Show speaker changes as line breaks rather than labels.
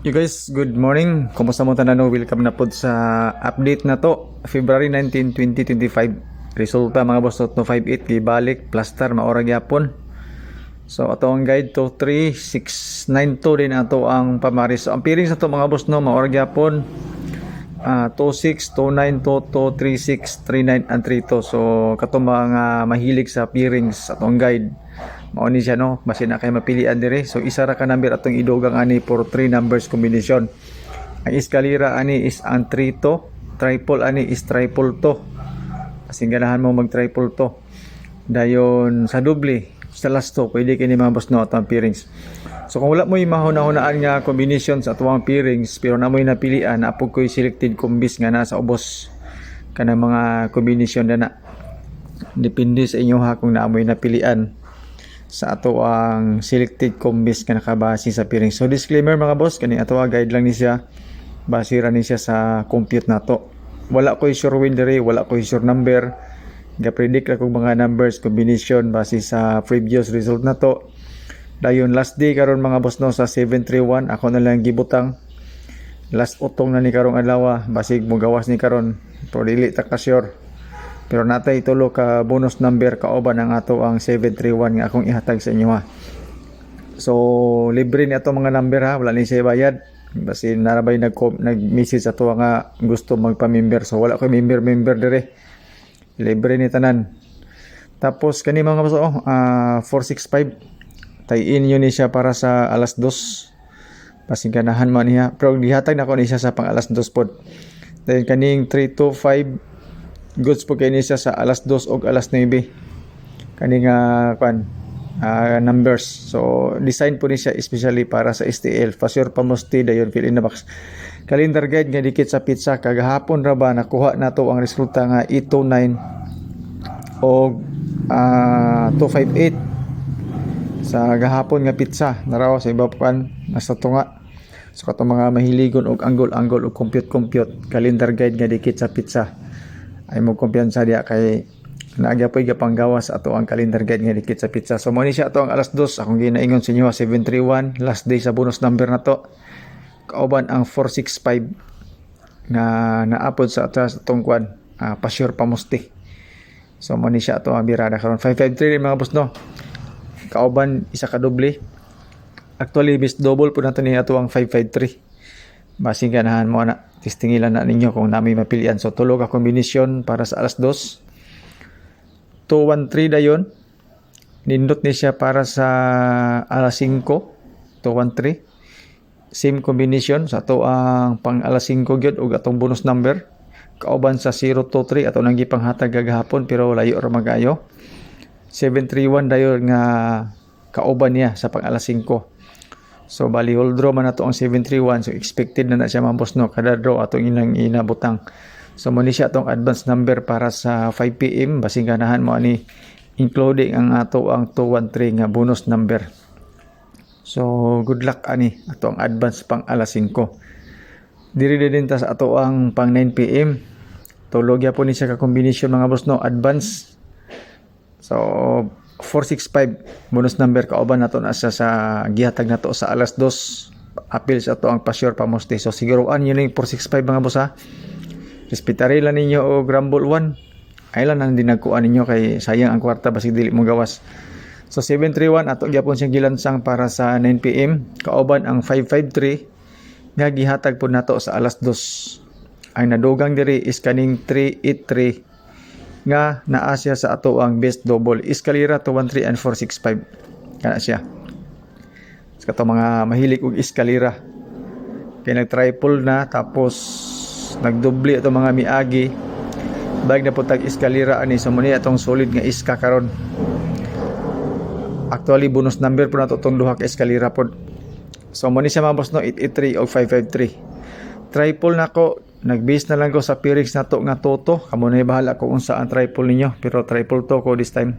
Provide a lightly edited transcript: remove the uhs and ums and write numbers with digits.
You guys, good morning. Kumusta mo tanan? Welcome na pod sa update na to. February 19, 2025. Resulta mga boss no 58 gibalik plaster maora gyapon. So ato ang guide to 3692 din ato ang pamaris. So ang piring sa to mga boss no maora gyapon. 26, 29, 22, 36, 39 and 32. So kato mga mahilig sa peerings atong guide. Mao ni siya no, basin na kay mapilian dire. So isa ra ka number atong idugang ani for 3 numbers combination. Ang eskalera ani is ang 3 to, triple ani is triple to. Kasing ganahan mo mag triple to. Dayon sa doble, sa last to pwede kini mga boss no atong peerings. So kung wala mo yung mahuna-hunaan nga combination sa atong peerings pero na mo yung napilian, apog ko yung selected combis nga nasa ubos kanang mga combination na depende sa inyo ha kung naamoy napilian sa ato ang selected combis nga nakabase sa peerings. So disclaimer mga boss, kani ato guide lang ni siya, base ra ni siya sa compute nato. Wala ko sure win dire, wala ko sure number. Ga-predict ra kog mga numbers combination base sa previous result nato. Dayon last day karon mga boss no sa 731 ako na lang gibutang. Last utong na ni karong adlaw, basig mo gawas ni karon pero dili ta ka sure. Pero natay tulo ka bonus number kauban ang ato ang 731 nga akong ihatag sa inyo ha. So libre ni ato mga number ha, wala ni siya bayad. Basi narabay nag-message ato nga gusto magpa-member. So wala ko member dire. Libre ni tanan. Tapos kani mga boss 465 tay-in yun ni siya para sa alas 2. Basi ganahan man niya. Pero gihatag na ko ni siya sa pang alas 2 pod. Then kaning 325 goods po kayo niya sa alas 2 o alas 9 kaning numbers. So design po niya especially para sa STL Fasure Pamusti dayon fill in the box calendar guide nga dikit sa pizza. Kagahapon ra ba nakuha nato ang resulta nga 829 o 258 sa gahapon nga pizza naraw sa iba pan nasa tunga. So kato mga mahiligon og angle og compute calendar guide nga dikit sa pizza ay mo kumpiyansa diya kay naagyapoy gapanggawas ato ang calendar guide nga dikit sa pizza. So mo ni siya ato ang alas 2 akong ginaingon sa inyo 731 last day sa bonus number na to. Kauban ang 465 nga naapod sa atas atong kwan Fasure Pamusti. So mo ni siya ato ang birada karon 553 mga boss no. Kauban isa ka doble. Actually bis double po nato ni ato ang 553. Basing ganahan mo na testingilan na ninyo kung nami mapilian. So tulo ka kombinasyon para sa alas 2. 213 dayon. Nindot ni siya para sa alas 5. 213. Same combination sa ato ang pang alas 5 gyud ug atong bonus number. Kauban sa 023 ato nang gipanghatag gagahapon pero layo ra magayo. 731 dayon nga kauban niya sa pang alas 5. So bali hold draw man nato ang 731. So expected na siya mga boss no kada draw atong ilang inabutang. So mo ni siya atong advance number para sa 5 PM basing ganahan mo ani including ang ato ang 213 nga bonus number. So good luck ani ato ang advance pang alas 5. Diri din ta sa ato ang pang 9 PM. Tulog ya po ni siya ka combination mga boss no advance. So 465 bonus number kauban nato na sa gihatag nato sa alas 2 apil sa ato ang Fasure Pamusti. So siguruan yun yung 465 mga boss ha. Respetari lang ninyo o Grumble 1 ay lang nang dinagkuan ninyo kay sayang ang kwarta basig dili mo gawas. So 731 ato gyapon siyang gilansang para sa 9 PM kauban ang 553 nga gihatag po nato sa alas 2. Ang nadugang diri is kaning 383 nga naa siya sa ato ang best double eskalera 213 and 465 kana siya. So kato mga mahilig og eskalera kay nag triple na tapos nagdoble ato mga miagi bag na putag eskalera ani so muni atong solid nga iska karon. Actually bonus number po nato tong duha ka eskalera pod. So muni siya mga boss no 883 o 553 triple nako. Nag-base na lang ko sa peerings na to nga toto. Kamo na bahala kung unsa ang triple ninyo. Pero triple to ko this time.